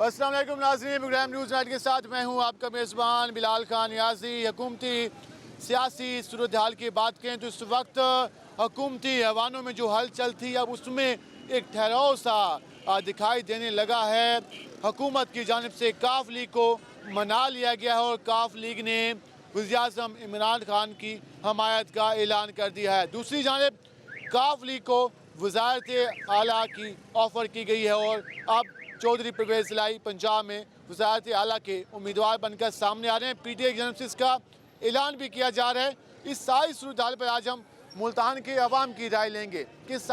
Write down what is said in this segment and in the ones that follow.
अस्सलाम वालेकुम नाज़रीन, प्रोग्राम न्यूज़ नाइट के साथ मैं हूं आपका मेज़बान बिलाल खान याजी। हुकूमती सियासी सूरत हाल की बात करें तो इस वक्त हुकूमती ऐवानों में जो हलचल थी अब उसमें एक ठहराव सा दिखाई देने लगा है। हुकूमत की जानिब से काफ लीग को मना लिया गया है और काफ लीग ने वज़ीर-ए-आज़म इमरान खान की हमायत का ऐलान कर दिया है। दूसरी जानिब काफ लीग को वज़ारत आला की ऑफ़र की गई है और अब चौधरी परवेज़ इलाही पंजाब में वज़ारत आला के उम्मीदवार बनकर सामने आ रहे हैं। PTI की जानब से इसका ऐलान भी किया जा रहा है। इस सारी सूरत हाल पर आज हम मुल्तान के अवाम की राय लेंगे कि इस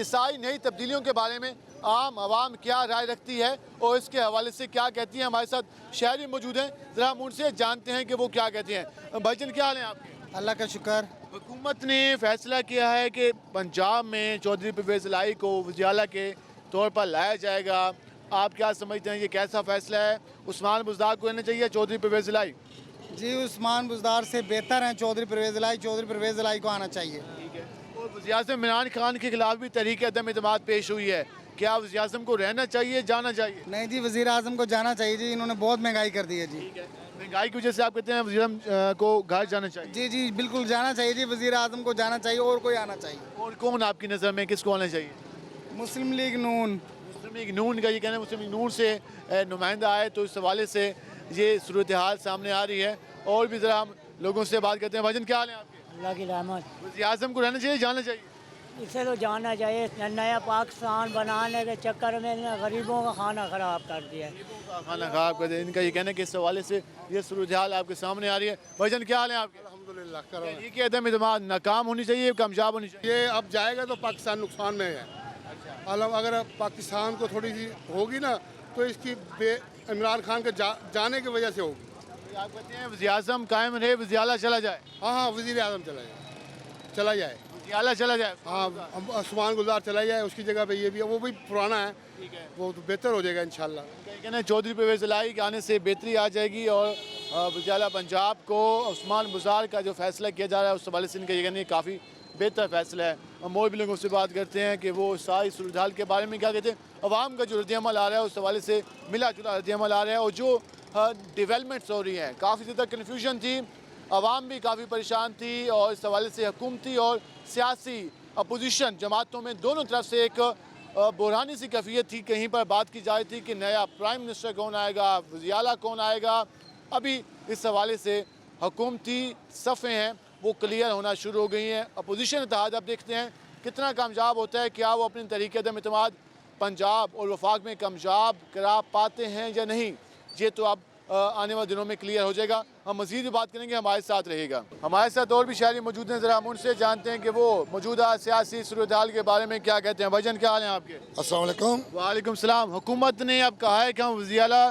सारी नई तब्दीलियों के बारे में आम आवाम क्या राय रखती है और इसके हवाले से क्या कहती हैं। हमारे साथ शहरी मौजूद हैं, ज़रा हम उनसे जानते हैं कि वो क्या कहते हैं। भाईजान क्या हाल है आपके? अल्लाह का शुक्र। हुकूमत ने फैसला किया है कि पंजाब में चौधरी परवेज़ इलाही को वज़ीर आला के तौर पर लाया जाएगा। आप क्या समझते हैं, ये कैसा फैसला है? उस्मान बुज़दार को रहना चाहिए चौधरी परवेज़ इलाही? जी, उस्मान बुज़दार से बेहतर हैं चौधरी परवेज़ इलाही। चौधरी परवेज़ इलाही को आना चाहिए। ठीक है। और वज़ीर-ए-आज़म इमरान खान के खिलाफ भी तहरीक अदम एतमाद पेश हुई है। क्या वज़ीर-ए-आज़म को रहना चाहिए, जाना चाहिए? नहीं जी, वज़ीर आज़म को जाना चाहिए जी। इन्होंने बहुत महंगाई कर दी है जी। ठीक है। महंगाई की वजह से आप कहते हैं वज़ीर-ए-आज़म को घर जाना चाहिए? जी जी, बिल्कुल जाना चाहिए जी। वज़ीर आज़म को जाना चाहिए और कोई आना चाहिए। और कौन आपकी नज़र में किसको आना चाहिए? मुस्लिम लीग नून। मुस्लिम लीग नून का ये कहना है मुस्लिम लीग नून से नुमाइंदा आए तो इस हवाले से ये सूरत हाल सामने आ रही है। और भी ज़रा हम लोगों से बात करते हैं। भाईजान क्या हाल है आपके? अल्लाह की रहमत। वज़ीर-ए-आज़म को रहना चाहिए, जाना चाहिए? इसे तो जाना चाहिए। नया पाकिस्तान बनाने के चक्कर में इन्होंने गरीबों का खाना ख़राब कर दिया है। खाना खराब कर दे, इनका ये कहना है कि इस हवाले से ये सूरत हाल आपके सामने आ रही है। भाईजान क्या हाल है आपके? अल्हम्दुलिल्लाह ये कि अदम एतमाद नाकाम होनी चाहिए, कामयाब होनी चाहिए? ये अब जाएगा तो पाकिस्तान नुकसान में है। अगर पाकिस्तान को थोड़ी सी होगी ना तो इसकी इमरान खान के जाने की वजह से होगी। आप कहते हैं वज़ीर-ए-आज़म कायम रहे, वज़ीर आला चला जाए? हाँ, वज़ीर आज़म चला जाए। वज़ीर आला चला जाए? हाँ, उस्मान गुलजार चला जाए, उसकी जगह पे ये भी, वो भी पुराना है, ठीक है। वो तो बेहतर हो जाएगा इंशाल्लाह। ये कहना है चौधरी परवेज़ इलाही के आने से बेहतरी आ जाएगी और वज़ीर आला पंजाब को उस्मान बुज़दार का जो फैसला किया जा रहा है उस हवाले से इनका ये कहना है काफ़ी बेहतर फैसला है। हम और भी लोगों से बात करते हैं कि वो सारी सूरत हाल के बारे में क्या कहते हैं। अवाम का जो रद्द-ए-अमल आ रहा है उस हवाले से मिला जुला रद्द-ए-अमल आ रहा है और जो डेवलपमेंट्स हो रही हैं काफ़ी ज़्यादा कन्फ्यूजन थी, अवाम भी काफ़ी परेशान थी और इस हवाले से हुकूमती और सियासी अपोजिशन जमातों में दोनों तरफ से एक बुरहानी सी कैफियत थी। कहीं पर बात की जा रही थी कि नया प्राइम मिनिस्टर कौन आएगा, वज़ीर आला कौन आएगा। अभी इस हवाले से हुकूमती सफ़े हैं वो क्लियर होना शुरू हो गई हैं। अपोजिशन इत्तेहाद अब देखते हैं कितना कामयाब होता है, क्या वो अपने तरीके अदम एतमाद पंजाब और वफाक में कामयाब करा पाते हैं या नहीं। ये तो अब आने वाले दिनों में क्लियर हो जाएगा। हम मज़ीद भी बात करेंगे, हमारे साथ रहेगा। हमारे साथ और भी शहरी मौजूद हैं, ज़रा हम उनसे जानते हैं कि वो मौजूदा सियासी सूरत हाल के बारे में क्या कहते हैं। भाईजान क्या हाल है आपके? अस्सलाम वालेकुम। वालेकुम सलाम। हुकूमत ने अब कहा है कि हम वज़ीर आला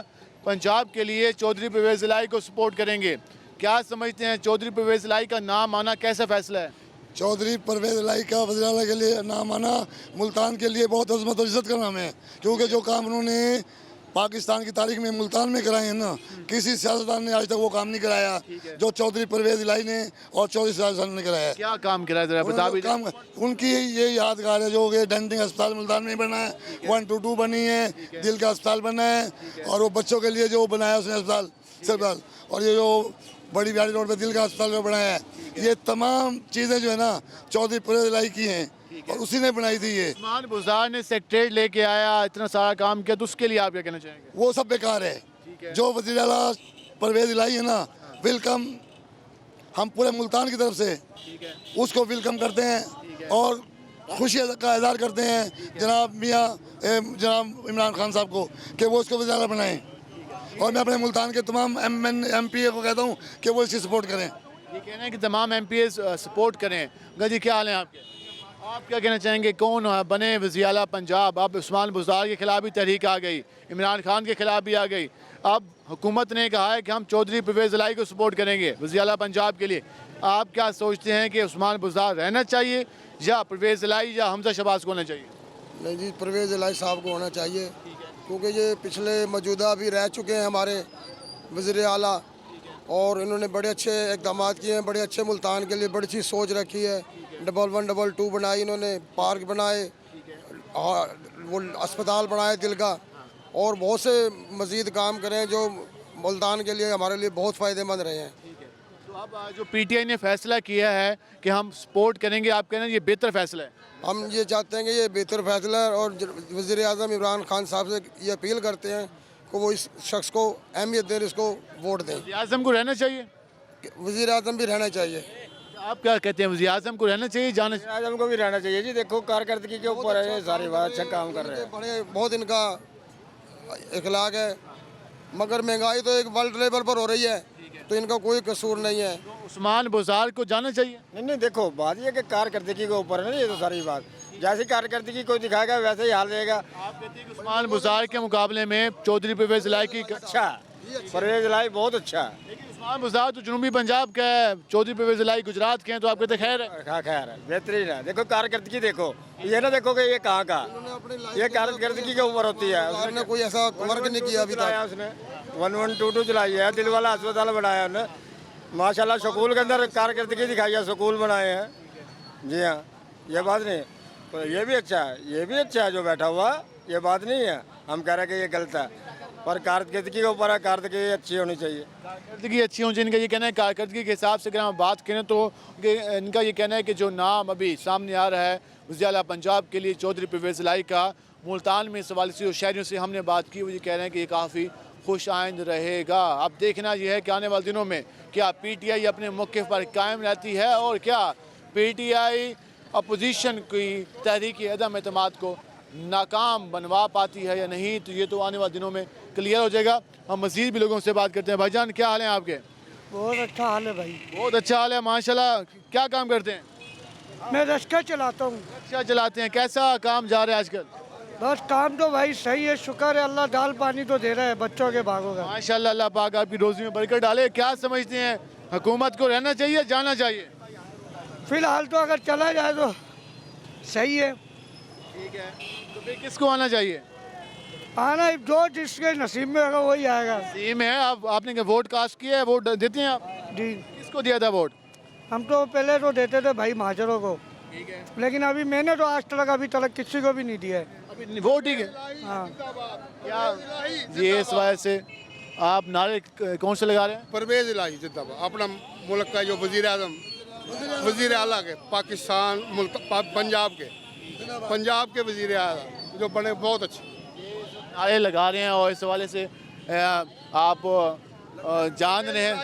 पंजाब के लिए चौधरी परवेज़ इलाही को सपोर्ट करेंगे। क्या समझते हैं चौधरी परवेज़ इलाही का नाम आना कैसा फैसला है? चौधरी परवेज़ इलाही का वज़ीर आला के लिए नाम आना मुल्तान के लिए बहुत अज़मत और इज़्ज़त का नाम है, क्योंकि जो काम उन्होंने पाकिस्तान की तारीख में मुल्तान में कराए हैं ना, किसी सियासतदान ने आज तक वो काम नहीं कराया जो चौधरी परवेज़ इलाही ने और चौधरी सियासतदान ने कराया है। क्या काम कराया ज़रा बता भी काम उनकी ये यादगार है जो कि डेंटिंग अस्पताल मुल्तान में बना है, 122 बनी है, दिल का अस्पताल बना है और वो बच्चों के लिए जो बनाया उसने अस्पताल, और ये जो बड़ी बिहारी रोड पे दिल का अस्पताल में बनाया है, ये तमाम चीज़ें जो है ना चौधरी परवेज़ इलाही की हैं और उसी ने बनाई थी। ये उस्मान बुज़दार ने सेक्रेटरी लेके आया, इतना सारा काम किया, तो उसके लिए आप क्या कहना चाहेंगे? वो सब बेकार है। जो वज़ीर आला परवेज़ इलाही है ना, वेलकम हम पूरे मुल्तान की तरफ से उसको वेलकम करते हैं और खुशी का इज़हार करते हैं जनाब जनाब इमरान खान साहब को कि वो उसको वज़ीर आला बनाएं। और मैं अपने मुल्तान के तमाम MPA को कहता हूँ कि वो इसकी सपोर्ट करें। ये कहना है कि तमाम MPA सपोर्ट करें। गजी क्या हाल है आपके? आप क्या कहना चाहेंगे, कौन बने वज़ीर आला पंजाब? अब उस्मान बुज़दार के खिलाफ भी तहरीक आ गई, इमरान खान के खिलाफ भी आ गई। अब हुकूमत ने कहा है कि हम चौधरी परवेज़ इलाही को सपोर्ट करेंगे वज़ीर आला पंजाब के लिए। आप क्या सोचते हैं कि उस्मान बुज़दार रहना चाहिए या परवेज़ इलाही या हमजा शहबाज को होना चाहिए? नहीं जी, परवेज़ इलाही साहब को होना चाहिए, क्योंकि ये पिछले मौजूदा भी रह चुके हैं हमारे वज़ीर आला और इन्होंने बड़े अच्छे इक़दाम किए हैं, बड़े अच्छे मुल्तान के लिए बड़ी अच्छी सोच रखी है। 1122 बनाई इन्होंने, पार्क बनाए, वो अस्पताल बनाए दिल का, और बहुत से मज़ीद काम करें जो मुल्तान के लिए हमारे लिए बहुत फ़ायदेमंद रहे हैं। तो अब जो पीटीआई ने फैसला किया है कि हम सपोर्ट करेंगे, आप कह रहे हैं ये बेहतर फैसला है? हम ये चाहते हैं कि ये बेहतर फैसला है, और वज़ीर आज़म इमरान खान साहब से ये अपील करते हैं कि वो इस शख्स को अहमियत दें, इसको वोट दें। वज़ीर आज़म को रहना चाहिए? वज़ीर आज़म भी रहना चाहिए। आप क्या कहते हैं, वज़ीर आज़म को रहना चाहिए, जाना चाहिए? आजम को भी रहना चाहिए जी। देखो कारकर्दगी के ऊपर है ये सारी बात, अच्छा काम कर रहे हैं। बड़े बहुत इनका इखलाक है, मगर महंगाई तो एक वर्ल्ड लेवल पर हो रही है, तो इनका कोई कसूर नहीं है। उस्मान बुज़ार को जाना चाहिए? नहीं देखो बात ये कि कारकर्दगी के ऊपर है ना ये तो सारी बात। जैसी कारकर्दगी कोई दिखाएगा वैसे ही हाल रहेगा। आप कहते हैं कि उस्मान बुज़ार के मुकाबले में चौधरी परवेज़ इलाही की अच्छा परवेज इलाही बहुत अच्छा है। लेकिन उस्मान बुज़ार तो जनूबी पंजाब का है, चौधरी परवेज़ इलाही गुजरात के हैं, तो आप कहते हैं खैर है? हाँ खैर है, बेहतरीन है। देखो कारकर्दगी देखो, ये ना देखो कि ये कहाँ का, ये कारकर्दगी के ऊपर होती है। उसने कोई ऐसा वर्क नहीं किया अभी तक। उसने 1122 चलाई है, दिल वाला अस्पताल बनाया उसने माशाल्लाह। स्कूल के अंदर कारकर्दगी दिखाई है, स्कूल बनाए हैं। जी हाँ, ये बात नहीं, तो ये भी अच्छा है, ये भी अच्छा है जो बैठा हुआ, ये बात नहीं है हम कह रहे हैं कि ये गलत है, पर कारकर्दगी के ऊपर है, कारकर्दगी अच्छी होनी चाहिए। कारकर्दगी अच्छी होनी चाहिए, इनका ये कहना है। कारकर्दगी के हिसाब से अगर हम बात करें तो इनका ये कहना है कि जो नाम अभी सामने आ रहा है वज़ीर आला पंजाब के लिए चौधरी परवेज़ इलाही का, मुल्तान में सवाल से शहरियों से हमने बात की, वो ये कह रहे हैं कि ये काफ़ी खुश आइंद रहेगा। अब देखना यह है कि आने वाले दिनों में क्या पीटीआई अपने मौक़िफ़ पर कायम रहती है और क्या पीटीआई अपोजिशन की तहरीक अदम एतमाद को नाकाम बनवा पाती है या नहीं, तो ये तो आने वाले दिनों में क्लियर हो जाएगा। हम मज़ीद भी लोगों से बात करते हैं। भाईजान क्या हाल है आपके? बहुत अच्छा हाल है भाई। बहुत अच्छा हाल है माशाल्लाह। क्या काम करते हैं? मैं रिक्शा चलाता हूँ। रिक्शा चलाते हैं, कैसा काम जा रहा है आजकल? बस काम तो भाई सही है, शुक्र है, अल्लाह दाल पानी तो दे रहा है बच्चों के भागों का। माशाल्लाह, अल्लाह पाक आपकी रोज़ी में बरकत डाले। क्या समझते हैं, हुकूमत को रहना चाहिए, जाना चाहिए? फिलहाल तो अगर चला जाए तो सही है। ठीक है, तो फिर किसको आना चाहिए? आना जो जिसके नसीब में होगा वही आएगा। सीम है। आपने क्या वोट कास्ट किया है, वोट देते हैं आप? जी, किसको दिया था वोट? हम तो पहले तो देते थे भाई महाजरों को, ठीक है, लेकिन अभी मैंने तो आज तक अभी तक किसी को भी नहीं दिया है। अभी वोट ठीक है। हाँ, क्या ये इस वजह से आप नारे कौन से लगा रहे हैं? परवेज़ इलाही जिंदाबाद। अपना मुल्क का जो वज़ीर आज़म, वज़ीर आला के पाकिस्तान पंजाब के वज़ीर आला जो बने बहुत अच्छे नारे लगा रहे हैं और इस हवाले से आप जान रहे हैं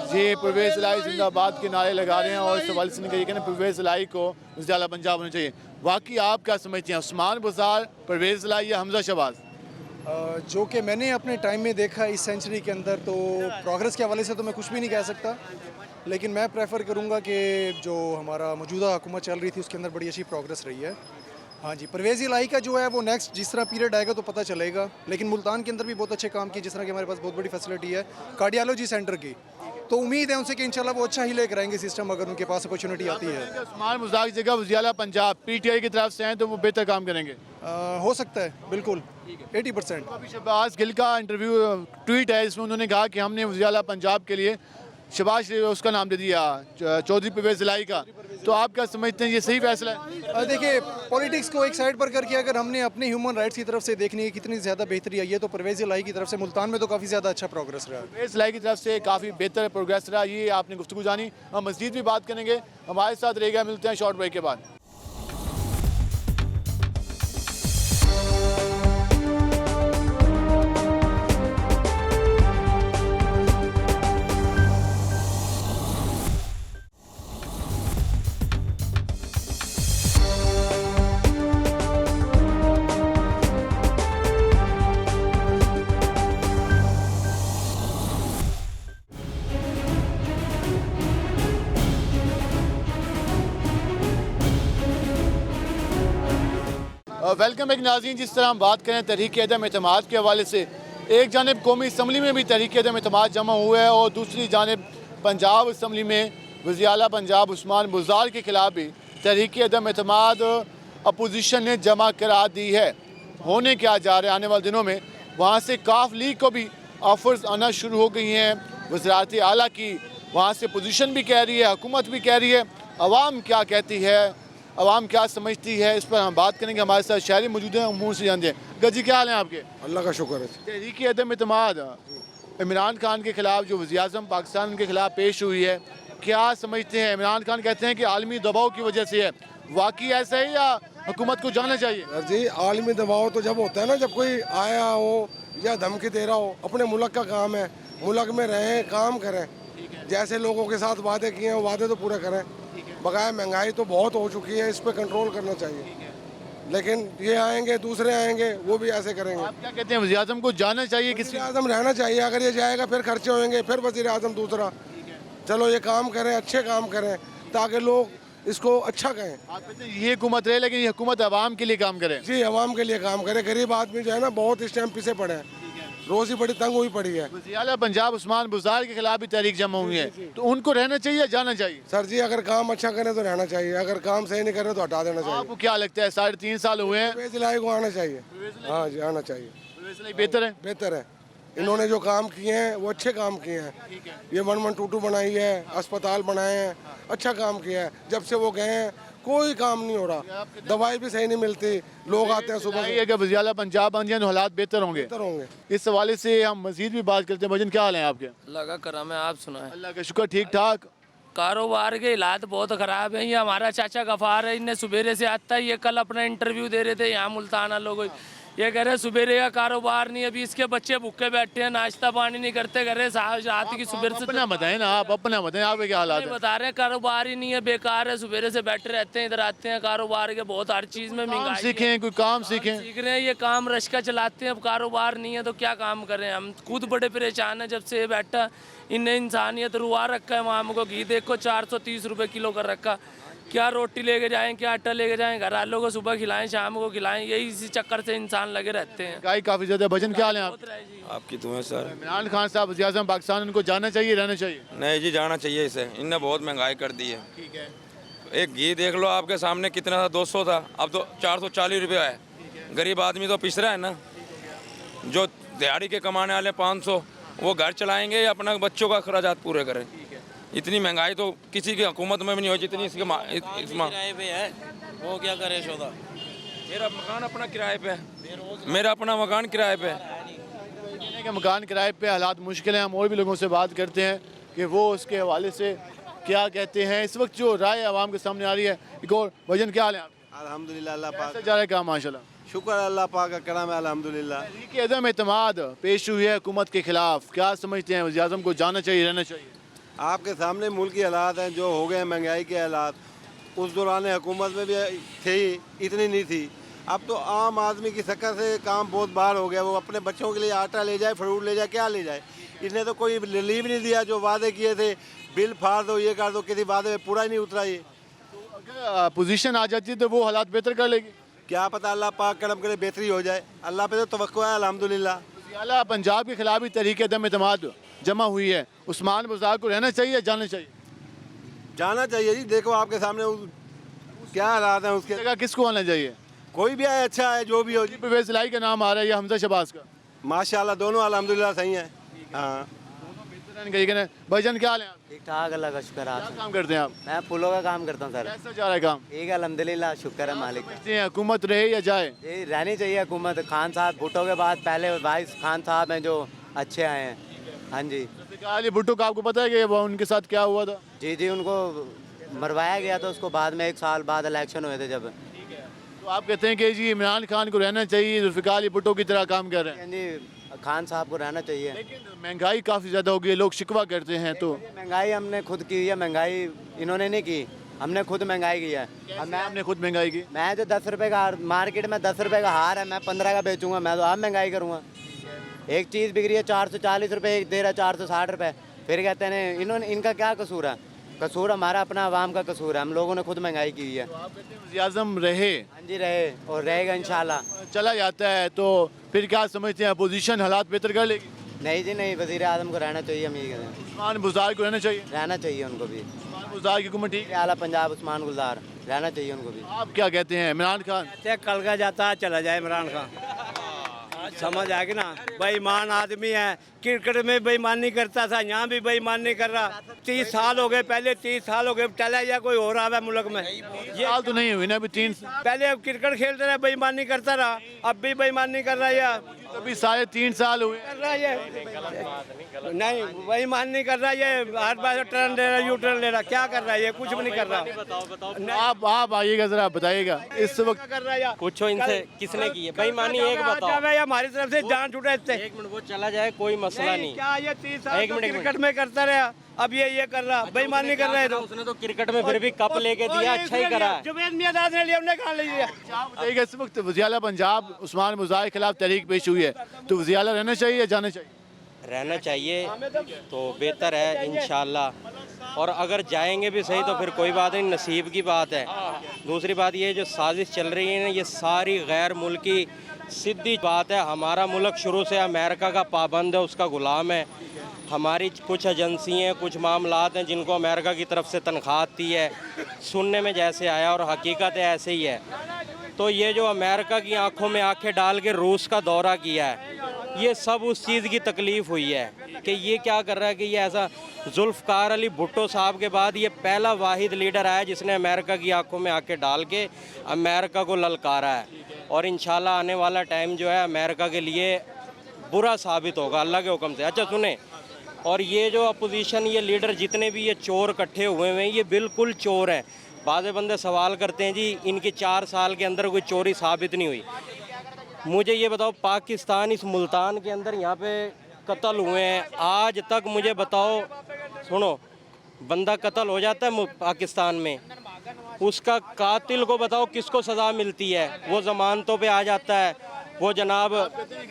जी परवेज़ इलाही जिंदाबाद के नारे लगा रहे हैं और इस हवाले से ये कहना परवेज़ इलाही को वज़ीर आला पंजाब होना चाहिए। वाकई आप क्या समझते हैं, उस्मान बुज़ार, परवेज़ इलाही या हमजा शहबाज? जो कि मैंने अपने टाइम में देखा इस सेंचुरी के अंदर, तो प्रोग्रेस के हवाले से तो मैं कुछ भी नहीं कह सकता, लेकिन मैं प्रेफर करूंगा कि जो हमारा मौजूदा हुकूमत चल रही थी उसके अंदर बड़ी अच्छी प्रोग्रेस रही है। हाँ जी, परवेज़ इलाही का जो है वो नेक्स्ट जिस तरह पीरियड आएगा तो पता चलेगा, लेकिन मुल्तान के अंदर भी बहुत अच्छे काम किए, जिस तरह कि हमारे पास बहुत बड़ी फैसिलिटी है कार्डियोलॉजी सेंटर की, तो उम्मीद है उनसे कि इंशाल्लाह वो अच्छा ही लेकर आएंगे सिस्टम, अगर उनके पास अपॉर्चुनिटी आती है। उस्मान बुज़ार की जगह वज़ीर आला पंजाब पीटीआई की तरफ से हैं तो वो बेहतर काम करेंगे? हो सकता है, बिल्कुल 80%। अभी शहबाज गिल का इंटरव्यू ट्वीट है, इसमें उन्होंने कहा कि हमने वज़ीर आला पंजाब के लिए शहबाज उसका नाम दे दिया, चौधरी परवेज़ इलाही का, तो आप क्या समझते हैं ये सही फैसला है? देखिए, पॉलिटिक्स को एक साइड पर करके अगर हमने अपने ह्यूमन राइट्स की तरफ से देखनी है कितनी ज़्यादा बेहतरी आई है, तो परवेज़ इलाही की तरफ से मुल्तान में तो काफ़ी ज़्यादा अच्छा प्रोग्रेस रहा है। परवेज़ इलाही की तरफ से काफ़ी बेहतर प्रोग्रेस रहा, ये आपने गुफ्तगू जानी। हम मज़ीद भी बात करेंगे, हमारे साथ रहेगा। मिलते हैं शॉर्ट ब्रेक के बाद। वेलकम बैक नाज़रीन। जिस तरह हम बात करें तहरीक अदम एतमाद के हवाले से, एक जानिब कौमी असम्बली में भी तहरीक अदम एतमाद जमा हुआ है और दूसरी जानिब पंजाब असम्बली में वज़ीर आला पंजाब उस्मान बुज़ार के ख़िलाफ़ भी तहरीक अदम एतमाद अपोजिशन ने जमा करा दी है। होने क्या जा रहा है, आने वाले दिनों में वहाँ से काफ लीग को भी ऑफर्स आना शुरू हो गई हैं वज़रात आला की, वहाँ से अपोजिशन भी कह रही है, हुकूमत भी कह रही है। अवाम क्या कहती है, आवाम क्या समझती है, इस पर हम बात करेंगे। हमारे साथ शायरी मौजूद हैं, मुँह से जानते हैं। गजी क्या हाल है आपके? अल्लाह का शुक्र है। तहरीक अदम इत्मीनाद इमरान खान के खिलाफ जो वज़ीर आज़म पाकिस्तान के खिलाफ पेश हुई है, क्या समझते हैं? इमरान खान कहते हैं कि आलमी दबाव की वजह से है, वाकई ऐसा है या हुकूमत को जाना चाहिए? सर जी, आलमी दबाव तो जब होता है ना, जब कोई आया हो या धमकी दे रहा हो। अपने मुल्क का काम है, मुल्क में रहें, काम करें, जैसे लोगों के साथ वादे किए हैं वो वादे तो पूरे करें। बकाया महंगाई तो बहुत हो चुकी है, इस पर कंट्रोल करना चाहिए। लेकिन ये आएंगे, दूसरे आएंगे, वो भी ऐसे करेंगे। आप क्या कहते हैं, वज़ीर आज़म को जाना चाहिए? किसी वज़ीर आज़म रहना चाहिए। अगर ये जाएगा फिर खर्चे होंगे, फिर वज़ीर आज़म दूसरा। चलो ये काम करें, अच्छे काम करें, ताकि लोग इसको अच्छा कहें। आप कहते हैं ये हुकूमत रहे, लेकिन ये हुकूमत आवाम के लिए काम करे। जी, आवाम के लिए काम करे। गरीब आदमी जो है ना, बहुत इस टाइम पीछे पड़े हैं, रोज़ ही बड़ी तंग हुई पड़ी है। वज़ीर आला पंजाब उस्मान बुज़दार के खिलाफ भी तहरीक जमा हुई है, तो उनको रहना चाहिए या जाना चाहिए? सर जी, अगर काम अच्छा करें तो रहना चाहिए, अगर काम सही नहीं करें तो हटा देना चाहिए। आपको क्या लगता है, 3.5 साल हुए हैं, परवेज़ इलाही को आना चाहिए। हाँ जी, आना चाहिए, बेहतर है? बेहतर है। इन्होंने जो काम किए हैं वो अच्छे काम किए हैं। ये 1122 बनाई है, अस्पताल बनाए हैं, अच्छा काम किया है। जब से वो गए हैं कोई काम नहीं हो रहा, दवाई भी सही नहीं मिलती, लोग आते हैं सुबह से। अगर वज़ीर आला पंजाब बन जाए तो हालात बेहतर होंगे। बेहतर होंगे। इस हवाले से हम मजीद भी बात करते हैं। भजन क्या हाल है आपके? अल्लाह का करम है, आप सुनाएं। अल्लाह का शुक्र, ठीक ठाक। कारोबार के हालात बहुत ख़राब हैं। ये हमारा चाचा गफ़ार है, इन्हें सुबेरे से आता है। ये कल अपना इंटरव्यू दे रहे थे यहाँ मुल्ताना लोगों। ये कह रहे सुबेरे का कारोबार नहीं, अभी इसके बच्चे भूखे बैठे हैं, नाश्ता पानी नहीं करते, कह रहे रात की सुबेरे से। अपना बताएं ना, आप अपना बताएं, आपके क्या हालात नहीं हैं? बता रहे हैं, कारोबार ही नहीं है, बेकार है। सुबेरे से बैठे रहते हैं, इधर आते हैं, कारोबार के बहुत हर चीज़ में काम महंगाई है। सीखें, कोई काम सीखें। सीख रहे हैं, ये काम रश्का चलाते हैं। अब कारोबार नहीं है तो क्या काम करें? हम खुद बड़े परेशान हैं जब से ये बैठा। इन्हें इंसानियत रुआ रखा है। वहाँ हमको घी देखो 430 रुपये किलो कर रखा। क्या रोटी लेके जाएं, क्या आटा लेके जाएं, घर वालों को सुबह खिलाएं, शाम को खिलाएं, यही इसी चक्कर से इंसान लगे रहते हैं। महंगाई काफ़ी ज़्यादा। भजन क्या हाल है आप? आपकी दुआ सर। इमरान खान साहब वज़ीर आज़म पाकिस्तान, उनको जाना चाहिए, रहना चाहिए? नहीं जी, जाना चाहिए इसे। इनने बहुत महंगाई कर दी है। ठीक है। एक घी देख लो, आपके सामने कितना था, 200 था, अब तो 440 रुपये है। गरीब आदमी तो पिस रहा है ना। जो दिहाड़ी के कमाने वाले 500, वो घर चलाएंगे या अपना बच्चों का खर्चात पूरे करें। इतनी महंगाई तो किसी की हुकूमत में भी नहीं हो जितनी इसके किराए पे है, वो क्या करे शोदा। मेरा मकान अपना किराए पे है, मेरा अपना मकान किराए पे है। के मकान किराए पे हालात मुश्किल हैं। हम और भी लोगों से बात करते हैं कि वो उसके हवाले से क्या कहते हैं। इस वक्त जो राय आवाम के सामने आ रही है। एक और भजन क्या हाल है आपके? अल्हम्दुलिल्लाह, अल्लाह पाक कैसा जा रहा है काम? माशाल्लाह, शुक्र अल्लाह पाक का करम है, अल्हम्दुलिल्लाह। तहरीक अदम इत्मीनाद पेश हुई है हुकूमत के खिलाफ, क्या समझते हैं? वज़ीर आज़म को जाना चाहिए, रहना चाहिए? आपके सामने मुल्क के हालात हैं जो हो गए हैं, महंगाई के हालात। उस दौरान हुकूमत में भी थे, इतनी नहीं थी। अब तो आम आदमी की शक्ल से काम बहुत बाहर हो गया। वो अपने बच्चों के लिए आटा ले जाए, फ्रूट ले जाए, क्या ले जाए? इसने तो कोई रिलीफ नहीं दिया। जो वादे किए थे, बिल फाड़ दो, ये कर दो, किसी वादे में पूरा ही नहीं उतरा। ये अगर पोजीशन आ जाती है तो वो हालात बेहतर कर लेगी। क्या पता, अल्लाह पाक करम करे बेहतरी हो जाए। अल्लाह पे तो तवक्को है, अल्हम्दुलिल्लाह। वज़ीर आला पंजाब के खिलाफ भी तहरीक अदम इत्मीनाद जमा हुई है। उस्मान बुज़दार को रहना चाहिए या जाना चाहिए? जाना चाहिए जी। देखो आपके सामने क्या हालात हैं उसके। जगह किसको आना चाहिए? कोई भी आए, अच्छा है, जो भी हो जी। परवेज़ इलाही का नाम आ रहा है या हमजा शहबाज का? माशाल्लाह, दोनों अल्हम्दुलिल्लाह सही हैं। हाँ, भाईजान क्या हाल है? ठीक ठाक, अल्लाह का शुक्र। क्या आप काम करते हैं आप? मैं फूलों का काम करता हूँ सर। कैसा जा रहा है काम? ठीक है, अल्हम्दुलिल्लाह, शुक्र है मालिक का। समझते हैं हुकूमत रहे या जाए? ये रहनी चाहिए हुकूमत। खान साहब भुट्टो के बाद पहले भाई खान साहब हैं जो अच्छे आए हैं। हाँ जी। अली भुट्टो का आपको पता है कि वो उनके साथ क्या हुआ था? जी जी, उनको मरवाया गया था। उसको बाद में 1 साल बाद इलेक्शन हुए थे जब। तो आप कहते हैं कि जी इमरान खान को रहना चाहिए, जुल्फ़िकार अली भुट्टो की तरह काम कर रहे हैं। जी, खान साहब को रहना चाहिए। लेकिन महंगाई काफ़ी ज़्यादा हो गई है, लोग शिकवा करते हैं। तो महंगाई हमने खुद की है, महंगाई इन्होंने नहीं की, हमने खुद महंगाई की है। हमने खुद महंगाई की। मैं जो 10 रुपये का मार्केट में 10 रुपये का हार है, मैं 15 का बेचूंगा। मैं तो आप महंगाई करूँगा। एक चीज़ बिक रही है 440 रुपये, एक दे रहा है 460 रुपये। फिर कहते हैं इन्होंने, इनका क्या कसूर है? कसूर हमारा अपना आवाम का कसूर है। हम लोगों ने खुद महंगाई की हुई है। तो आप कहते हैं वज़ीर आज़म रहे? हाँ जी, रहे और रहेगा इंशाल्लाह। चला जाता है तो फिर क्या समझते हैं, अपोजिशन हालात बेहतर कर लेगी? नहीं जी नहीं, वज़ीर आज़म को रहना चाहिए। हम यही कहते हैं, उस्मान बुज़दार को रहना चाहिए। रहना चाहिए उनको भी। उस्मान बुज़दार की हुकूमत ठीक है। आला पंजाब उस्मान गुलजार रहना चाहिए उनको भी। आप क्या कहते हैं? इमरान खान कल का जाता चला जाए इमरान खान, समझ आएगी ना। बेईमान आदमी है, क्रिकेट में बेईमानी करता था, यहाँ भी बेईमानी कर रहा। 30 साल हो गए, पहले 30 साल हो गए, चला या कोई हो रहा है मुल्क में। ये हाल तो नहीं हुई ना अभी 3 पहले अब क्रिकेट खेलते रहे, बेईमानी करता रहा, अब भी बेईमानी कर रहा है। अभी साढ़े 3 साल हुए। कर रहा है ये, नहीं बेईमानी कर रहा है ये, हर बार टर्न ले रहा, यू टर्न ले रहा, क्या कर रहा है ये? कुछ भी नहीं कर रहा। आप आइएगा जरा बताइएगा इस वक्त कर रहा है पूछो इनसे किसने की है बेईमानी, एक बताओ। हमारी तरफ से जान छूटे इससे। 1 मिनट वो चला जाए, कोई मसला नहीं। क्या ये 30 साल एक मिनट, क्रिकेट में करता रहा, अब ये कर रहा, बेईमानी कर रहा है। तो उसने तो क्रिकेट में फिर भी कप लेके दिया, अच्छा ही करा है। जुबैद मियाँदाद ने लिया, हमने कहाँ ले लिया? बताइएगा इस वक्त वज़ीर-ए-आला पंजाब उस्मान बुज़दार के खिलाफ तहरीक पेश हुई है, तो वज़ीर-ए-आला रहना चाहिए या जाना चाहिए? रहना चाहिए तो बेहतर है इंशाल्लाह, और अगर जाएंगे भी सही तो फिर कोई बात नहीं, नसीब की बात है। दूसरी बात ये जो साजिश चल रही है ना, ये सारी गैर मुल्की सीधी बात है। हमारा मुल्क शुरू से अमेरिका का पाबंद है, उसका ग़ुलाम है। हमारी कुछ एजेंसी हैं, कुछ मामलात हैं जिनको अमेरिका की तरफ से तनख्वाह आती है, सुनने में जैसे आया और हकीकत है ऐसे ही है। तो ये जो अमेरिका की आंखों में आंखें डाल के रूस का दौरा किया है, ये सब उस चीज़ की तकलीफ़ हुई है कि ये क्या कर रहा है कि ये ऐसा। जुल्फ़कार अली भुट्टो साहब के बाद ये पहला वाहिद लीडर आया जिसने अमेरिका की आंखों में आंखें डाल के अमेरिका को ललकारा है। और इंशाल्लाह आने वाला टाइम जो है अमेरिका के लिए बुरा साबित होगा अल्लाह के हुक्म से। अच्छा सुने, और ये जो अपोजिशन, ये लीडर जितने भी ये चोर इकट्ठे हुए हैं, ये बिल्कुल चोर हैं। बाज़ बंदे सवाल करते हैं जी इनके 4 साल के अंदर कोई चोरी साबित नहीं हुई। मुझे ये बताओ, पाकिस्तान इस मुल्तान के अंदर यहाँ पे कत्ल हुए हैं, आज तक मुझे बताओ, सुनो, बंदा कत्ल हो जाता है पाकिस्तान में, उसका कातिल को बताओ किसको सज़ा मिलती है? वो ज़मानतों पे आ जाता है, वो जनाब।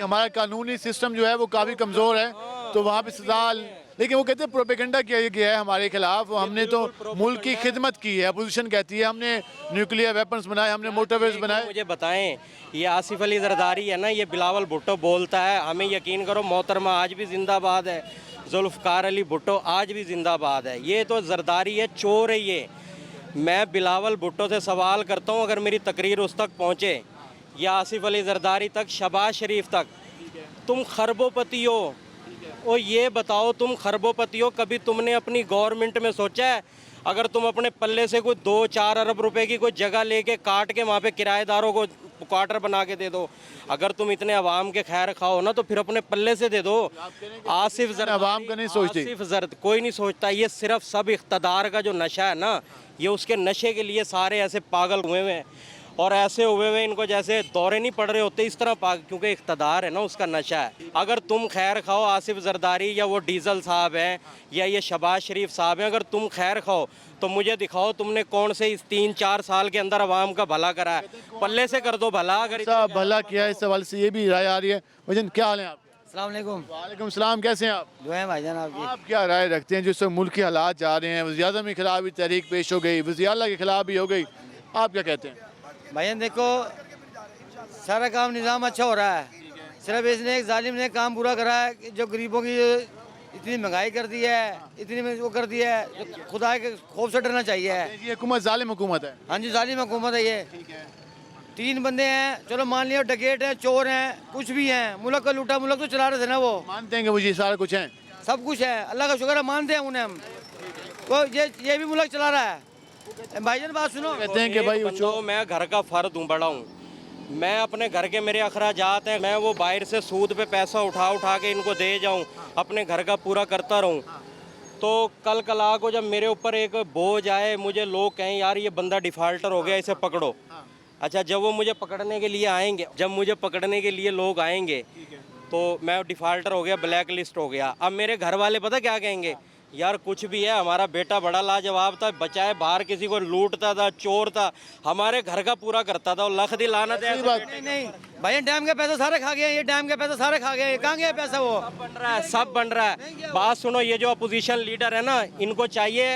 हमारा कानूनी सिस्टम जो है वो काफ़ी कमज़ोर है, तो वहाँ पे सजा, लेकिन वो कहते हैं प्रोपेगेंडा किया गया है हमारे खिलाफ, हमने तो मुल्क की खिदमत की है। अपोजिशन कहती है हमने न्यूक्लियर वेपन्स बनाए, हमने मोटरवेज बनाए। मुझे बताएं, ये आसिफ अली जरदारी है ना, ये बिलावल भुट्टो बोलता है, हमें यकीन करो मोहतरमा आज भी जिंदाबाद है, जुल्फ़कार अली भुट्टो आज भी जिंदाबाद है। ये तो जरदारी है, चोर है ये। मैं बिलावल भुट्टो से सवाल करता हूँ, अगर मेरी तकरीर उस तक पहुँचे या आसिफ अली जरदारी तक, शहबाज शरीफ तक, तुम खरबोपति हो, और ये बताओ तुम खरबोपति हो, कभी तुमने अपनी गवर्नमेंट में सोचा है अगर तुम अपने पल्ले से कोई 2-4 अरब रुपए की कोई जगह लेके काट के वहाँ पे किराएदारों को क्वार्टर बना के दे दो? अगर तुम इतने अवाम के खैर खाओ ना तो फिर अपने पल्ले से दे दो। आसिफ जरदारी, अवाम का नहीं सोचती, आसिफ जरद कोई नहीं सोचता। ये सिर्फ सब इख्तदार का जो नशा है ना, ये उसके नशे के लिए सारे ऐसे पागल हुए हुए हैं, और ऐसे हुए हुए इनको जैसे दौरे नहीं पड़ रहे होते इस तरह क्योंकि इख्तदार है ना, उसका नशा है। अगर तुम खैर खाओ, आसिफ जरदारी या वो डीजल साहब हैं या ये शहबाज शरीफ साहब हैं, अगर तुम खैर खाओ तो मुझे दिखाओ तुमने कौन से इस 3-4 साल के अंदर आवाम का भला करा है। पल्ले से कर दो भला, अगर भला किया है। इस सवाल से ये भी राय आ रही है। वजन क्या हाल है आप? अस्सलाम वालेकुम। वालेकुम सलाम, कैसे हैं आप? जो है भाईजान आपकी। आप क्या राय रखते हैं जिससे मुल्क के हालात जा रहे हैं? वज़ीर-ए-आज़म के खिलाफ भी तहरीक पेश हो गई, वज़ीर-ए-आला के खिलाफ भी हो गई, आप क्या कहते हैं? भाईजान देखो, सारा काम निज़ाम अच्छा हो रहा है, सिर्फ इसने एक जालिम ने काम पूरा करा है कि जो गरीबों की इतनी महंगाई कर दी है, इतनी वो कर दी है, तो खुदा के खौफ से डरना चाहिए। ये हुकूमत जालिम हुकूमत है। हाँ जी, जालिम हुकूमत है ये। 3 बंदे हैं, चलो मान लिया डकैत हैं, चोर हैं, कुछ भी हैं, मुल्क का लूटा मुल्क तो चला रहे थे ना वो। मानते हैं कि मुझे सारा कुछ है, सब कुछ है, अल्लाह का शुक्र है, मानते हैं उन्हें हम। तो ये भी मुल्क चला रहा है। भाईजान बात सुनो, कहते हैं कि भाई मैं घर का फर्द हूँ, बड़ा हूँ, मैं अपने घर के मेरे अखराजात हैं, मैं वो बाहर से सूद पे पैसा उठा के इनको दे जाऊँ, अपने घर का पूरा करता रहूँ, तो कल कला को जब मेरे ऊपर एक बोझ आए, मुझे लोग कहें यार ये बंदा डिफ़ाल्टर हो गया, इसे पकड़ो। अच्छा, जब वो मुझे पकड़ने के लिए आएंगे, जब मुझे पकड़ने के लिए लोग आएंगे तो मैं डिफ़ाल्टर हो गया, ब्लैक लिस्ट हो गया। अब मेरे घर वाले पता क्या कहेंगे, यार कुछ भी है, हमारा बेटा बड़ा लाजवाब था, बचाए बाहर किसी को लूटता था, चोर था, हमारे घर का पूरा करता था, और लख दी लानत है। नहीं भाई, डैम के पैसे सारे खा गए, ये डैम के पैसे सारे खा गए, कहाँ गया पैसा? वो सब बन रहा है, सब बन रहा है। बात सुनो, ये जो अपोजिशन लीडर है ना, इनको चाहिए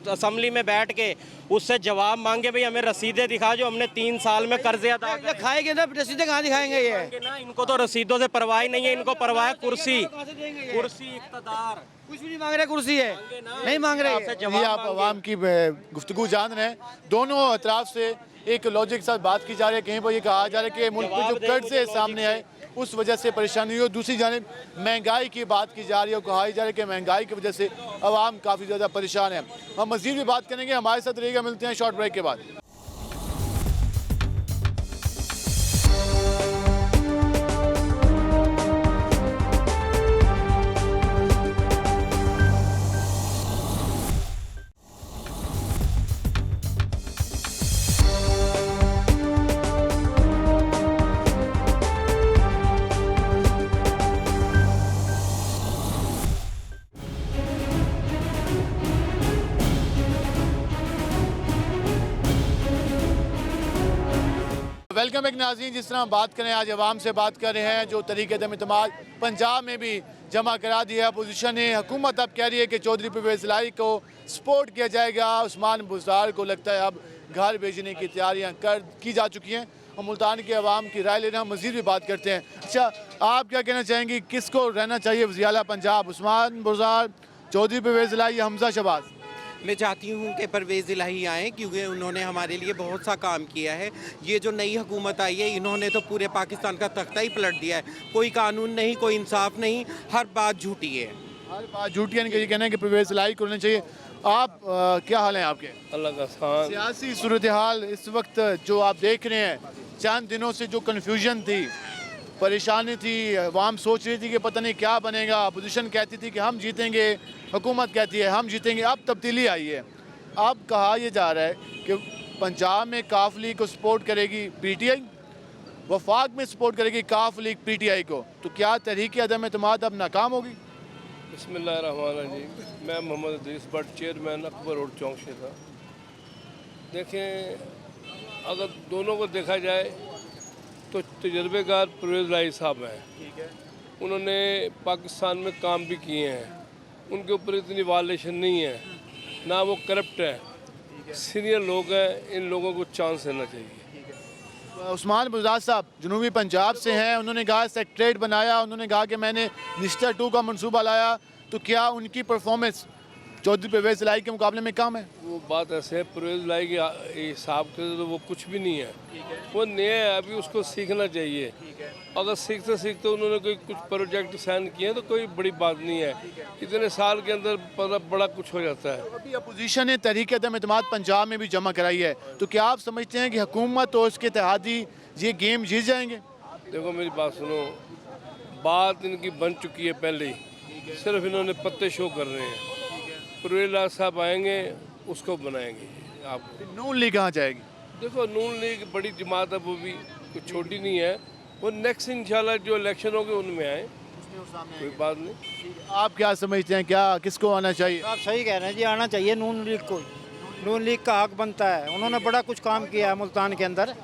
असम्बली में बैठ के उससे जवाब मांगे, भाई हमें रसीदें दिखा जो हमने 3 साल में कर्जे अदा किए। खाएंगे ना, रसीदें कहाँ दिखाएंगे ये? ना, इनको तो रसीदों से परवाह नहीं है, इनको परवाह है कुर्सी, इक़्तिदार। कुछ भी नहीं मांग रहे, कुर्सी है, नहीं मांग रहे। ये आप आवाम की गुफ्तगू जान रहे हैं, दोनों अतराफ से एक लॉजिक के साथ बात की जा रही है। कहीं पर ये कहा जा रहा है कि मुल्क में जो कर्ज से सामने आए उस वजह से परेशानी हुई। दूसरी जानिब महंगाई की बात की जा रही है, कहा जा रहा है कि महंगाई की वजह से आवाम काफ़ी ज़्यादा परेशान है। हम मज़ीद भी बात करेंगे, हमारे साथ रहिएगा, मिलते हैं शॉर्ट ब्रेक के बाद। वेलकम एक नाज़रीन, जिस तरह हम बात करें आज अवाम से बात कर रहे हैं जो तरीके अदम इत्तेमाद पंजाब में भी जमा करा दिया है अपोजिशन ने। हुकूमत अब कह रही है कि चौधरी परवेज़ इलाही को सपोर्ट किया जाएगा। उस्मान बुज़दार को लगता है अब घर भेजने की तैयारियां की जा चुकी हैं। हम मुल्तान के अवाम की राय ले रहे हैं, हम मज़ीद भी बात करते हैं। अच्छा, आप क्या कहना चाहेंगी, किसको रहना चाहिए वज़ीर आला पंजाब, उस्मान बुज़दार, चौधरी परवेज़ इलाही या हमजा शहबाज? मैं चाहती हूँ कि परवेज़ इलाही आएँ, क्योंकि उन्होंने हमारे लिए बहुत सा काम किया है। ये जो नई हुकूमत आई है, इन्होंने तो पूरे पाकिस्तान का तख्ता ही पलट दिया है। कोई कानून नहीं, कोई इंसाफ नहीं, हर बात झूठी है। हर बात झूठी है। ये कहना है कि परवेज़ इलाही को रहना चाहिए। आप क्या हाल हैं आपके? अल्लाह का खान। सियासी सूरत हाल इस वक्त जो आप देख रहे हैं, चंद दिनों से जो कन्फ्यूजन थी, परेशानी थी, आवाम सोच रही थी कि पता नहीं क्या बनेगा। अपोजिशन कहती थी कि हम जीतेंगे, हुकूमत कहती है हम जीतेंगे। अब तब्दीली आई है। अब कहा यह जा रहा है कि पंजाब में काफ लीग को सपोर्ट करेगी PTI, वफाक में सपोर्ट करेगी काफ लीग PTI को। तो क्या तहरीक अदम एतमाद अब नाकाम होगी? बिस्मिल्लाहिर्रहमानिर्रहीम। मैं मोहम्मद इदरीस भट्ट, चेयरमैन अकबर रोड चौक से था। देखें, अगर दोनों को देखा जाए तो तजर्बेकार परवेज़ इलाही साहब हैं। ठीक है। उन्होंने पाकिस्तान में काम भी किए हैं, उनके ऊपर इतनी वायलेशन नहीं है, ना वो करप्ट है, सीनियर लोग हैं। इन लोगों को चांस देना चाहिए। उस्मान बुज़दार साहब जनूबी पंजाब से हैं, उन्होंने कहा सेक्रेटरीट बनाया, उन्होंने कहा कि मैंने निस्टर 2 का मनसूबा लाया। तो क्या उनकी परफॉर्मेंस चौधरी परवेज़ इलाही के मुकाबले में कम है? वो बात ऐसे है, परवेज़ इलाही के हिसाब के तो वो कुछ भी नहीं है। वो नया है, अभी उसको सीखना चाहिए। अगर सीखते सीखते उन्होंने कोई कुछ प्रोजेक्ट साइन किए हैं तो कोई बड़ी बात नहीं है। इतने साल के अंदर बड़ा कुछ हो जाता है। अभी अपोजिशन ने तहरीक अदम एतमाद पंजाब में भी जमा कराई है। तो क्या आप समझते हैं कि हुकूमत और उसके इत्तेहादी ये गेम जीत जाएंगे? देखो मेरी बात सुनो, बात इनकी बन चुकी है पहले ही, सिर्फ इन्होंने पत्ते शो कर रहे हैं। परवेज़ इलाही साहब आएंगे, उसको बनाएंगे। आपको नून लीग कहाँ जाएगी? देखो, नून लीग बड़ी जमात है, वो भी कुछ छोटी नहीं है। वो नेक्स्ट इंशाल्लाह जो इलेक्शन होंगे उनमें आए, कोई बात नहीं। आप क्या समझते हैं, क्या किसको आना चाहिए? आप सही कह रहे हैं जी, आना चाहिए नून लीग को। नून लीग का हक बनता है। उन्होंने बड़ा कुछ काम किया है मुल्तान के अंदर,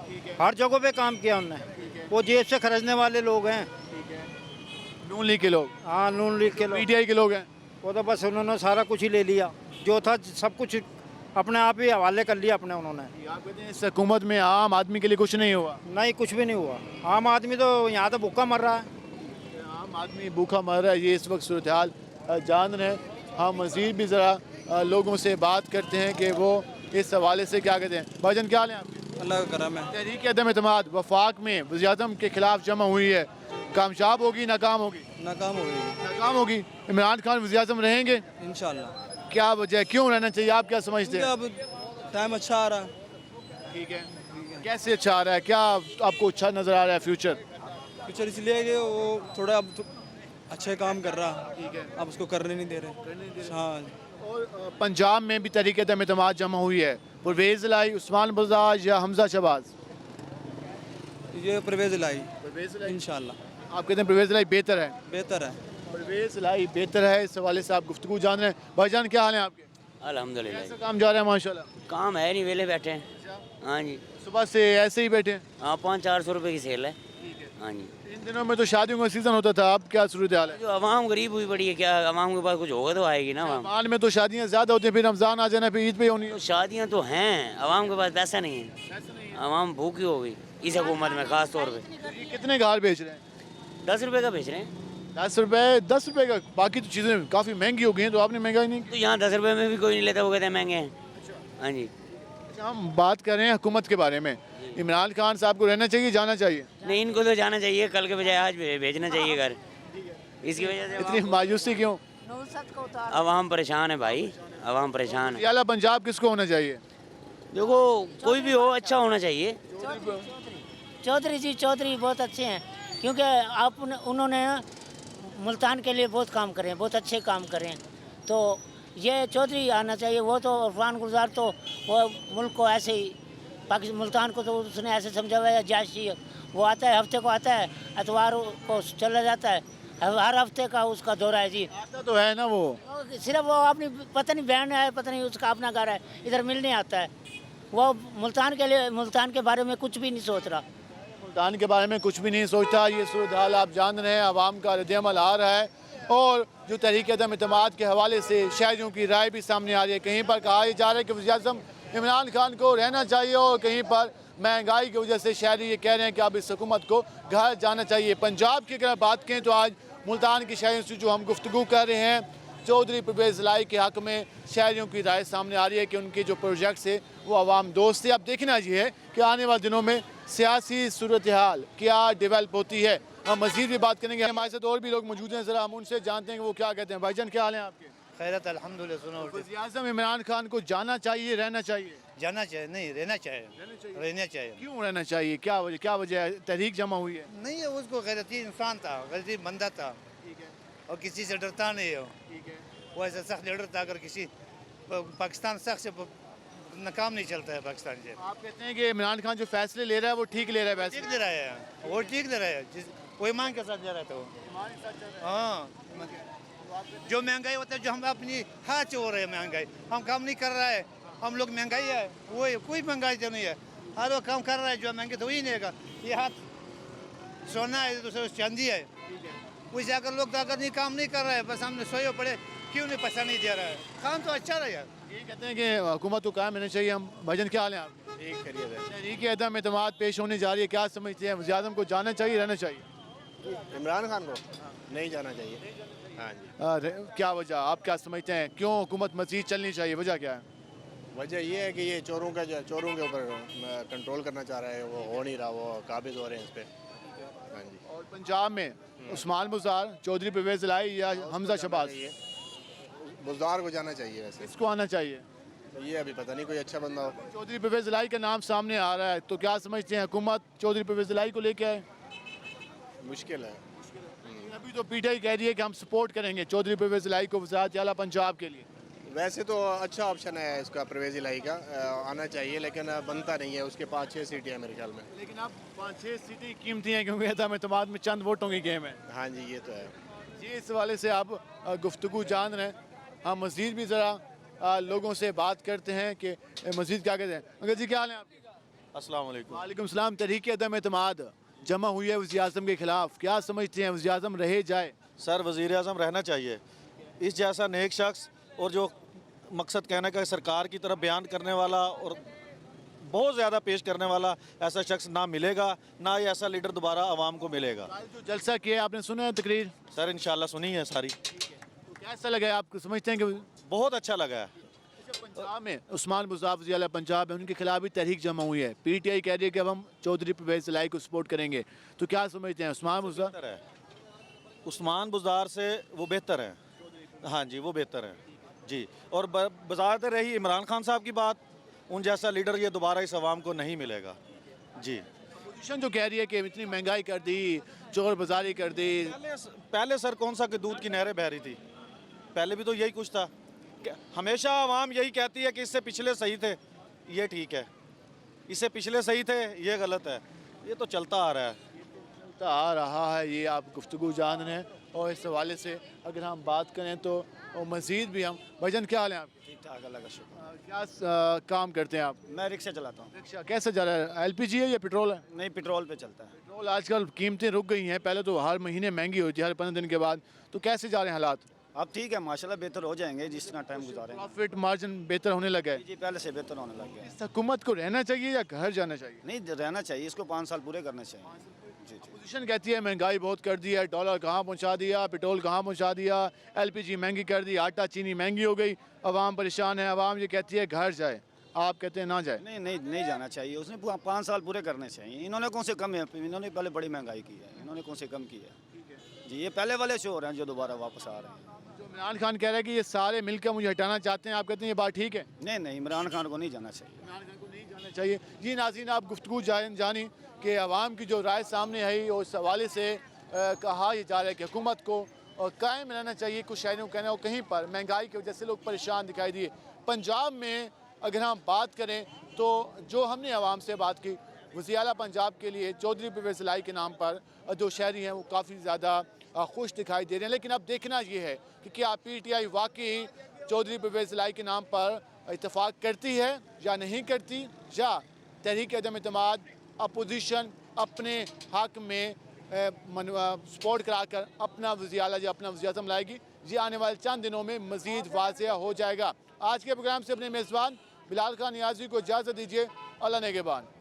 हर जगह पे काम किया उन्होंने। वो जेब से खर्चने वाले लोग हैं नून लीग के लोग। हाँ, नून लीग के लोग, PTI के लोग हैं। वो तो बस उन्होंने सारा कुछ ही ले लिया, जो था सब कुछ अपने आप ही हवाले कर लिया अपने उन्होंने। आप कहते हैं इस हुकूमत में आम आदमी के लिए कुछ नहीं हुआ? नहीं, कुछ भी नहीं हुआ। आम आदमी तो यहाँ तो भूखा मर रहा है। आम आदमी भूखा मर रहा है, ये इस वक्त सूरत हाल जान रहे हैं। हम मज़ीद भी ज़रा लोगों से बात करते हैं कि वो इस हवाले से क्या कहते हैं। भाईजान क्या हाल है आपके? अल्लाह का करम है। तहरीक अदम एतमाद वफाक में वज़ीर-ए-आज़म के खिलाफ जमा हुई है, कामयाब होगी नाकाम होगी? नाकाम होगी। नाकाम होगी। इमरान खान वज़ीर-ए-आज़म रहेंगे इंशाल्लाह। क्या वजह, क्यों रहना चाहिए, आप क्या समझते हैं? अब टाइम अच्छा आ रहा है। ठीक है। कैसे अच्छा आ रहा है, क्या आपको अच्छा नज़र आ रहा है फ्यूचर? फ्यूचर इसलिए कि वो थोड़ा अब अच्छे काम कर रहा है। ठीक है। अब उसको करने नहीं दे रहे। हाँ। और पंजाब में भी तहरीक अदम एतमाद जमा हुई है, परवेज़ इलाही, उस्मान बुज़दार या हमजा शहबाज? ये परवेज़ इलाही इंशाल्लाह। आप कहते हैं परवेज़ इलाही बेहतर है? बेहतर है। परवेज़ इलाही बेहतर है, इस हवाले से आप गुफ्तगू जान रहे हैं। भाईजान क्या हाल है आपके? अल्हम्दुलिल्लाह। कैसा काम जा रहा है? माशाल्लाह। काम है नहीं, वेले बैठे हैं। हाँ जी, सुबह से ऐसे ही बैठे हैं? हाँ, 500-400 रुपये की सेल है। हाँ जी। इन दिनों में तो शादियों का सीज़न होता था, अब क्या सूरत हाल है? जो आवाम गरीब हुई पड़ी है, क्या आवाम के पास कुछ होगा तो आएगी ना। आवाम मान में तो शादियाँ ज़्यादा होती हैं, फिर रमज़ान आ जाना, फिर ईद पे होनी है। तो शादियाँ तो हैं, आवाम के पास पैसा नहीं है। आवाम भूखी हो गई इस हुकूमत में, ख़ास तौर पे। कितने का हाल बेच रहे हैं? 10 रुपये का बेच रहे हैं। 10 रुपये? 10 रुपये का? बाकी तो चीज़ें काफ़ी महंगी हो गई हैं, तो आपने महंगाई नहीं? तो यहाँ 10 रुपये में भी कोई नहीं लेता, वो कहते हैं महंगे हैं। हाँ जी। हम बात कर रहे हैं हुकूमत के बारे में, इमरान खान साहब को रहना चाहिए, जाना चाहिए? नहीं, इनको तो जाना चाहिए, कल के बजाय आज भेजना चाहिए घर। इसकी वजह से इतनी मायूसी क्यों? अवाम परेशान है भाई, अवाम परेशान है। आला पंजाब किसको होना चाहिए? देखो कोई भी हो, अच्छा होना चाहिए। चौधरी जी, चौधरी बहुत अच्छे हैं, क्योंकि आप उन्होंने मुल्तान के लिए बहुत काम करे हैं, बहुत अच्छे काम करे हैं। तो ये चौधरी आना चाहिए। वो तो इरफान गुलजार तो वो मुल्क को ऐसे ही, पाकिस्तान मुल्तान को तो उसने ऐसे समझा हुआ है जायशी। वो आता है, हफ्ते को आता है, एतवार को चला जाता है, हर हफ्ते का उसका दौरा है जी। आता तो है ना वो, सिर्फ वो अपनी पता नहीं बहन है, पता नहीं उसका अपना घर है, इधर मिलने आता है। वो मुल्तान के लिए, मुल्तान के बारे में कुछ भी नहीं सोच रहा। मुल्तान के बारे में कुछ भी नहीं सोचता। ये सूरत हाल आप जान रहे हैं, आवाम का रद्द-ए-अमल आ रहा है और जो तहरीक अदम इत्तेमाद के हवाले से शहरियों की राय भी सामने आ रही है। कहीं पर कहा जा रहा है कि वज़ीर-ए-आज़म इमरान खान को रहना चाहिए और कहीं पर महंगाई की वजह से शहरी ये कह रहे हैं कि अब इस हुकूमत को घर जाना चाहिए। पंजाब की अगर बात करें तो आज मुल्तान के शहरियों से जो हम गुफ्तगू कर रहे हैं, चौधरी परवेज़ इलाही के हक़ में शहरियों की राय सामने आ रही है कि उनके जो प्रोजेक्ट्स है वो आवाम दोस्त है। अब देखना ये है कि आने वाले दिनों में सियासी सूरत हाल क्या डेवलप होती है। हम मज़ीद भी बात करेंगे, हमारे साथ और भी लोग मौजूद हैं, ज़रा हम उनसे जानते हैं कि वो क्या कहते हैं। भाईजान क्या हाल है आपके? खैरत अल्हम्दुलिल्लाह। वज़ीर-ए-आज़म इमरान खान को जाना चाहिए, रहना चाहिए? जाना चाहिए, नहीं रहना चाहिए, रहना चाहिए। क्यों रहना चाहिए? क्या वजह है? तहरीक जमा हुई है? नहीं है, उसको गलती इंसान था, गलती बंदा था और किसी से डरता नहीं है। वो ऐसा सख्त लीडर था, अगर किसी पाकिस्तान सख्त से नाकाम नहीं चलता है पाकिस्तान से। आप कहते हैं कि इमरान खान जो फैसले ले रहा है वो ठीक ले रहा है? वैसे ठीक ले रहा है, वो ठीक ले रहा है, वो ईमान के साथ जा रहा था वो। हाँ, जो महंगाई होता है, जो हम अपनी हाथ से हो रहे हैं महंगाई, हम काम नहीं कर रहा है, हम लोग महंगाई है, वो कोई महंगाई तो नहीं है, हर वो काम कर रहा है, जो महंगी तो वही नहीं है। ये हाथ सोना है, दूसरा चांदी है, वैसे अगर लोग तो अगर नहीं काम नहीं कर रहे हैं, बस हमने सोए पड़े, क्यों नहीं पैसा नहीं दे रहा है, काम तो अच्छा रहा यार। ये कहते हैं कि हुकूमत को कायम रहना चाहिए। हम भाईजान क्या हाल है आप? ठीक खैरियत है। तहरीक अदम इत्तेमाद पेश होने जा रही है, क्या समझते हैं वज़ीर-ए-आज़म को जाना चाहिए, रहना चाहिए? इमरान खान को नहीं जाना चाहिए। हाँ जी। क्या वजह, आप क्या समझते हैं, क्यों हुकूमत मज़ीद चलनी चाहिए, वजह क्या है? वजह ये है कि ये चोरों के ऊपर कंट्रोल करना चाह रहा है, वो हो नहीं रहा, वो काबिज हो रहे हैं इस पर। हाँ जी। और पंजाब में उस्मान बुज़दार, चौधरी परवेज़ इलाही या हमजा शहबाज? बुज़दार को जाना चाहिए। वैसे इसको आना चाहिए, ये अभी पता नहीं, कोई अच्छा बंदा हो। चौधरी परवेज़ इलाही का नाम सामने आ रहा है, तो क्या समझते हैं हुकूमत चौधरी परवेज़ इलाही को लेके आए? मुश्किल है। अभी तो पीटीआई कह रही है कि हम सपोर्ट करेंगे चौधरी परवेज़ इलाही को वज़ारत आला पंजाब के लिए। वैसे तो अच्छा ऑप्शन है इसका, परवेज़ इलाही का आना चाहिए, लेकिन बनता नहीं है, उसके 5-6 सीटें हैं मेरे ख्याल में। लेकिन अब 5-6 सीटें कीमती हैं क्योंकि अदम इत्तेमाद में चंद वोटों की गेम है। हाँ जी, ये तो है जी। इस हवाले से आप गुफ्तगू जान रहे हैं, हम मज़ीद भी ज़रा लोगों से बात करते हैं कि मज़ीद क्या कहते हैं। अंकल जी क्या हाल है आपके? अस्सलाम वालेकुम। वालेकुम सलाम। तहरीक अदम इत्तेमाद जमा हुई है वज़ीर-ए-आज़म के खिलाफ, क्या समझते हैं वज़ीर-ए-आज़म रहे जाए? सर वज़ीर-ए-आज़म रहना चाहिए। इस जैसा नेक शख्स और जो मकसद कहने का सरकार की तरफ बयान करने वाला और बहुत ज़्यादा पेश करने वाला ऐसा शख्स ना मिलेगा, ना ही ऐसा लीडर दोबारा आवाम को मिलेगा। जो जलसा किया आपने सुना है तकरीर? सर इंशाल्लाह सुनी है सारी। तो कैसा लगा आपको, समझते हैं कि बहुत अच्छा लगा है। पंजाब में उस्मान बुज़दार वज़ीर आला पंजाब है, उनके खिलाफ भी तहरीक जमा हुई है, पीटीआई कह रही है कि अब हम चौधरी परवेज़ इलाही को सपोर्ट करेंगे, तो क्या समझते हैं उस्मान बुज़दार? है उस्मान बुज़दार से वो बेहतर है। हाँ जी, वो बेहतर है जी। और बजात रही इमरान खान साहब की बात, उन जैसा लीडर ये दोबारा इस आवाम को नहीं मिलेगा जी। अपोजिशन जो कह रही है कि इतनी महंगाई कर दी, चोर बाजारी कर दी। पहले सर कौन सा कि दूध की नहरें बह रही थी, पहले भी तो यही कुछ था। हमेशा आवाम यही कहती है कि इससे पिछले सही थे, ये ठीक है, इससे पिछले सही थे, ये गलत है। ये तो चलता आ रहा है, चलता आ रहा है, ये आप गुफ्तगू जान रहे हैं। और इस हवाले से अगर हम बात करें तो मज़ीद भी हम, भाईजान क्या हाल है आप? ठीक ठाक, अल्लाह का शुक्र। क्या काम करते हैं आप? मैं रिक्शा चलाता हूँ। रिक्शा कैसे जा रहा है, एलपीजी है या पेट्रोल है? नहीं, पेट्रोल पे चलता है। पेट्रोल आजकल कीमतें रुक गई हैं, पहले तो हर महीने महंगी होती है, हर 15 दिन के बाद, तो कैसे जा रहे हैं हालात? अब ठीक है माशाल्लाह, बेहतर हो जाएंगे जिस तरह टाइम गुजारेंगे। प्रॉफिट मार्जिन बेहतर होने लगा है? जी, पहले से बेहतर होने लग गया। इस हुकूमत को रहना चाहिए या घर जाना चाहिए? नहीं, रहना चाहिए, इसको 5 साल पूरे करने चाहिए। जी जी। अपोजिशन कहती है महंगाई बहुत कर दी है, डॉलर कहाँ पहुँचा दिया, पेट्रोल कहाँ पहुँचा दिया, एलपीजी महंगी कर दी, आटा चीनी महंगी हो गई, आवाम परेशान है, आवाम ये कहती है घर जाए। आप कहते हैं ना जाए? नहीं नहीं नहीं जाना चाहिए, उसने 5 साल पूरे करने चाहिए। इन्होंने कौन से कम है, इन्होंने पहले बड़ी महंगाई की है, इन्होंने कौन से कम की है जी। ये पहले वाले शो हो रहे हैं जो दोबारा वापस आ रहे हैं। जो इमरान खान कह रहे हैं कि ये सारे मिलकर मुझे हटाना चाहते हैं, आप कहते हैं ये बात ठीक है? नहीं नहीं, इमरान खान को नहीं जाना चाहिए। इमरान खान को नहीं जाना चाहिए। जी नाज़रीन, आप गुफ्तगू जानी कि आवाम की जो राय सामने आई और इस हवाले से कहा यह जा रहा है कि हुकूमत को कायम रहना चाहिए। कुछ शायरों का कहना है कहीं पर महंगाई की वजह से लोग परेशान दिखाई दिए। पंजाब में अगर हम बात करें तो जो हमने आवाम से बात की, वज़ीर आला पंजाब के लिए चौधरी परवेज़ इलाही के नाम पर जो शहरी हैं वो काफ़ी ज़्यादा खुश दिखाई दे रहे हैं। लेकिन अब देखना ये है कि क्या PTI वाकई चौधरी परवेज़ इलाही के नाम पर इत्तेफाक करती है या नहीं करती, या तहरीक अदम एतमाद अपोजिशन अपने हक में सपोर्ट कराकर अपना वज़ीर आला या अपना वज़ीर आज़म लाएगी। ये आने वाले चंद दिनों में मज़ीद वाज़ेह हो जाएगा। आज के प्रोग्राम से अपने मेज़बान बिलाल खान नियाज़ी को इजाज़त दीजिए। अल्लाह नेगेबान।